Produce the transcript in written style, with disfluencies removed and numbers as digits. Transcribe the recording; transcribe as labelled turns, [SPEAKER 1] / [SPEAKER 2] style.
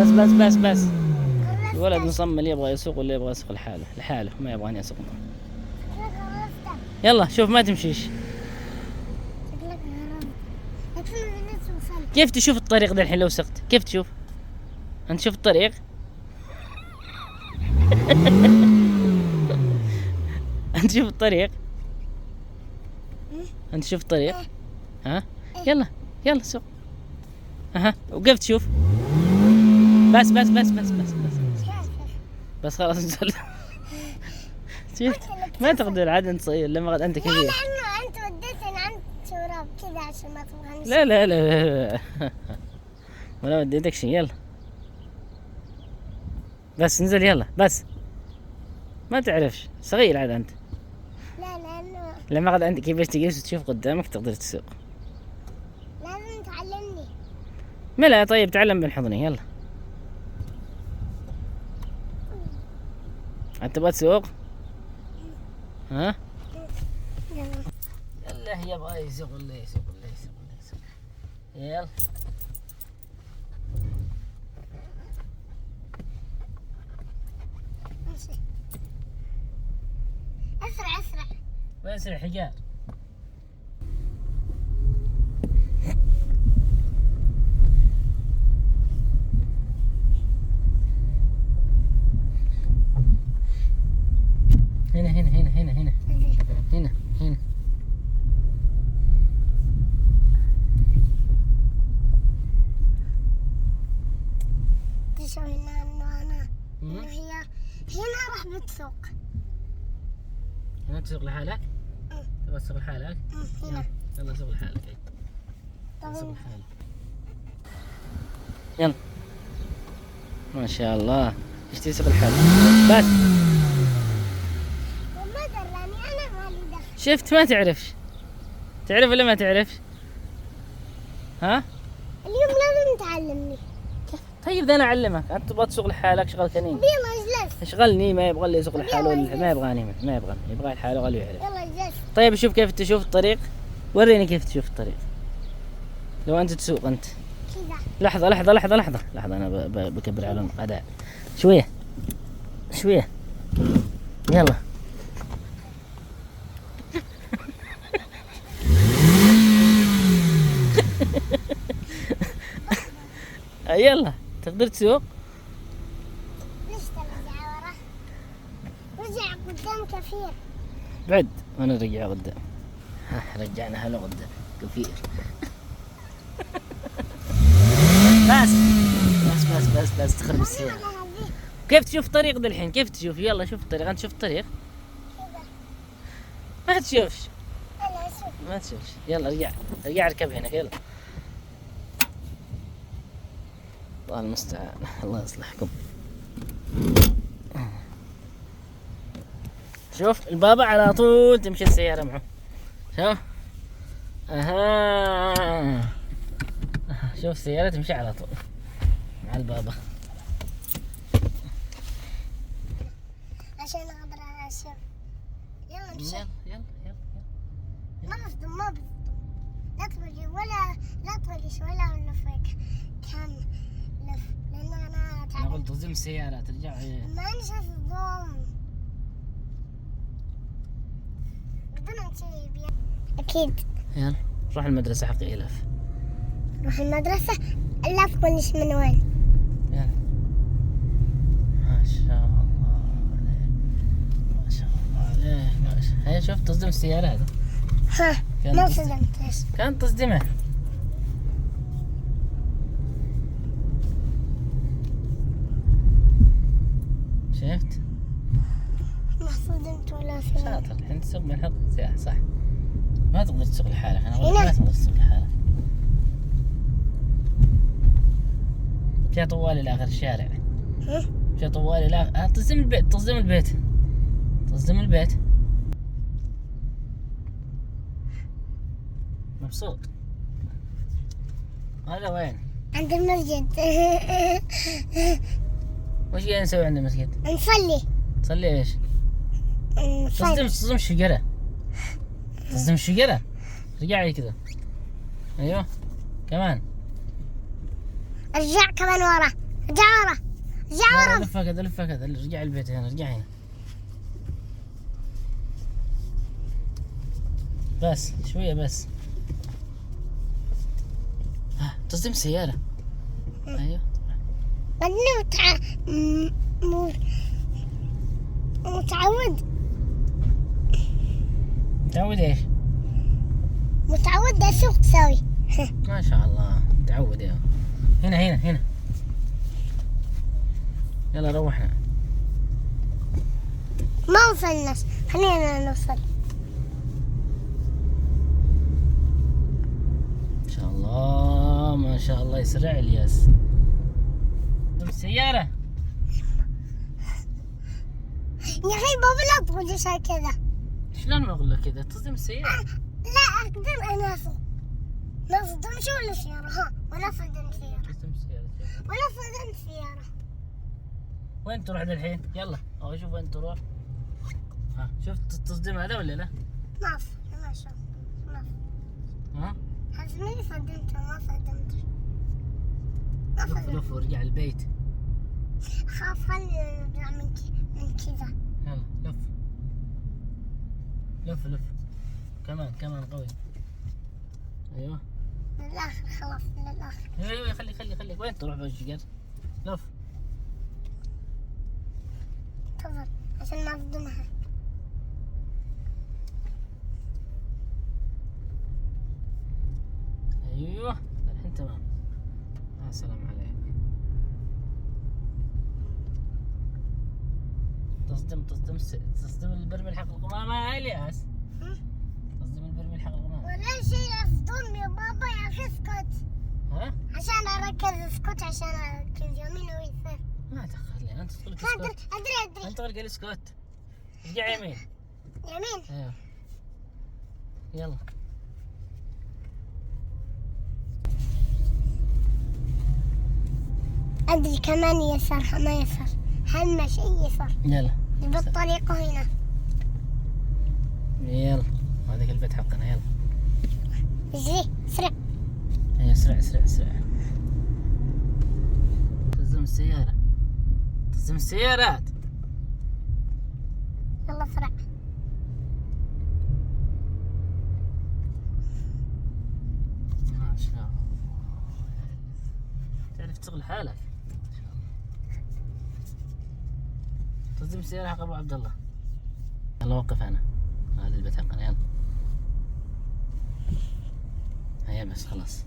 [SPEAKER 1] بس الولد مصمم يبغى يسوق ولا يبغى يسوق لحاله ما يبغاني اسوق. يلا شوف ما تمشيش. كيف تشوف الطريق ده الحين لو سقت؟ كيف تشوف؟ انت شوف الطريق. انت شوف الطريق. انت شوف الطريق. ها يلا سوق. اها وقفت شوف. بس خلاص نزل. شفت ما تقدر عاد تصير لما قد انت كبير.
[SPEAKER 2] لا لانه انت وديتني عند شراب كذا عشان ما تبغاني.
[SPEAKER 1] لا ولا وديتك شيء. يلا بس انزل يلا بس ما تعرفش صغير عاد انت.
[SPEAKER 2] لا لانه
[SPEAKER 1] لما قد عندك كيف تجلس وتشوف قدامك تقدر تسوق.
[SPEAKER 2] لازم تعلمني.
[SPEAKER 1] ملا طيب تعلم بالحضني. يلا انت تبغى تسوق؟ ها يلا هي يبغى يسوق ولا يسوق. يلا
[SPEAKER 2] اسرع
[SPEAKER 1] وين حجار. هنا
[SPEAKER 2] تشوف هنا انه هي هنا راح بتسوق.
[SPEAKER 1] هنا تسوق لحالك؟ تبغى تسوق لحالك؟
[SPEAKER 2] هنا
[SPEAKER 1] يلا سوق لحالك.
[SPEAKER 2] طيب.
[SPEAKER 1] سوق لحالك يلا. ما شاء الله ايش تسوق لحالك بس.
[SPEAKER 2] وما دراني انا مالي دخل.
[SPEAKER 1] شفت ما تعرفش. تعرف ولا ما تعرفش؟ ها
[SPEAKER 2] اليوم لازم تعلمني.
[SPEAKER 1] طيب ده انا اعلمك. انت تبغى تسوق لحالك شغل ثاني.
[SPEAKER 2] يلا اجلس.
[SPEAKER 1] اشغلني ما يبغى لي يسوق لحاله ولا ما يبغاني يبغى لحاله غلي يعرف.
[SPEAKER 2] يلا اجلس.
[SPEAKER 1] طيب شوف كيف تشوف الطريق. وريني كيف تشوف الطريق لو انت تسوق انت.
[SPEAKER 2] كذا.
[SPEAKER 1] لحظة انا بكبر عليهم اداء شوية يلا. يلا تقدر تسوق.
[SPEAKER 2] ليش ترجع ورا؟ رجع قدام كثير.
[SPEAKER 1] بعد وانا رجع قدام. رجعنا هلا قدام كثير. بس تخرب السيارة. كيف تشوف الطريق ده الحين؟ كيف تشوف؟ يلا شوف الطريق. انت شوف الطريق ما تشوفش. ما تشوفش. يلا ارجع اركب هنا. يلا الله المستعان. الله يصلحكم. شوف البابا على طول تمشي السيارة معه. شوف شوف السيارة تمشي على طول مع البابا
[SPEAKER 2] عشان اقدر اشوف. يلا امشي.
[SPEAKER 1] يلا
[SPEAKER 2] ما بصدم. لا تبغي ولا نفك كان لف لان انا
[SPEAKER 1] انا
[SPEAKER 2] تعبت.
[SPEAKER 1] قلت تصدم السيارة ترجع.
[SPEAKER 2] ما نشوف الضوم. بدنا نسوي بيها. اكيد.
[SPEAKER 1] يلا روح المدرسة حقي إلاف.
[SPEAKER 2] نروح المدرسة. اللف كلش من وين؟
[SPEAKER 1] يلا ما شاء الله عليك. هيا شوف تصدم السيارة هذا.
[SPEAKER 2] ها ما صدمت. ليش؟
[SPEAKER 1] كانت تصدمه. شفت؟
[SPEAKER 2] ما صدمت ولا شيء.
[SPEAKER 1] شاطر. الحين تسوق من حق سياحة صح. ما تقدر تسوق لحالك. انا اقول
[SPEAKER 2] هنا.
[SPEAKER 1] ما تقدر تسوق لحالك. مشي طوالي لاخر الشارع. مشي طوالي لا تصدم البيت. مبسوط. هذا وين؟
[SPEAKER 2] عند المسجد.
[SPEAKER 1] وش قاعد نسوي عند المسجد؟
[SPEAKER 2] نصلي.
[SPEAKER 1] تصلي ايش؟
[SPEAKER 2] نصلي.
[SPEAKER 1] تصدم الشجرة. رجعي كذا. ايوه كمان.
[SPEAKER 2] ارجع كمان ورا. ارجع ورا ارجع ورا.
[SPEAKER 1] لفها كذا لفها كذا، ارجع البيت هنا، ارجع هنا. بس شوية بس. تصدم السيارة. ايوه.
[SPEAKER 2] بعدين متعود.
[SPEAKER 1] متعود ايش؟
[SPEAKER 2] متعود اسوق سوي.
[SPEAKER 1] ما شاء الله متعود يا. هنا يلا روحنا.
[SPEAKER 2] ما وصلناش، خلينا نوصل.
[SPEAKER 1] ما شاء الله ما شاء الله يسرع الياس. السيارة
[SPEAKER 2] يا اخي بابا لا تقول لي كذا.
[SPEAKER 1] شلون ما اقول لك كذا؟ تصدم السيارة.
[SPEAKER 2] لا اقدر انا اسوق. لا صدمت ولا سيارة، ها ولا صدمت سيارة
[SPEAKER 1] تصدم السيارة.
[SPEAKER 2] ولا صدمت سيارة.
[SPEAKER 1] وين تروح الحين؟ يلا او شوف وين تروح. شفت التصديم هذا ولا لا؟
[SPEAKER 2] ما في ما شاء الله ما في. حزمني صدمته ما صدمته. ما
[SPEAKER 1] لف
[SPEAKER 2] صدمت.
[SPEAKER 1] لف وارجع البيت.
[SPEAKER 2] خاف خلي نرجع من كذا.
[SPEAKER 1] يلا لف كمان قوي. ايوه
[SPEAKER 2] للآخر خلاص للآخر.
[SPEAKER 1] ايوه خلي وين تروح بالشجر؟ لف.
[SPEAKER 2] تفضل عشان ما أصدمها.
[SPEAKER 1] ايوه الحين تمام. يا سلام عليك. تصدم البرميل حق القمامة يا الياس. تصدم البرميل حق القمامة.
[SPEAKER 2] ولا شيء أصدم يا بابا يا أخي اسكت. عشان أركز اسكت عشان أركز يمين ويسار.
[SPEAKER 1] ما تخلي انت تقول
[SPEAKER 2] أدري
[SPEAKER 1] انت تقول اسكت. ارجع يمين. ايوه يلا.
[SPEAKER 2] أدري كمان يسار ما يسار. هم شيء يسار.
[SPEAKER 1] يلا
[SPEAKER 2] بالطريقة هنا.
[SPEAKER 1] يلا هذاك البيت حقنا. يلا
[SPEAKER 2] اجري اسرع.
[SPEAKER 1] ايه اسرع. تصدم السيارات.
[SPEAKER 2] يلا اسرع.
[SPEAKER 1] ما شاء الله تعرف تشغل حالك. تصدم السيارة حق ابو عبد الله. يلا وقف هنا. هذا البيت حقنا. يلا هيا بس خلاص.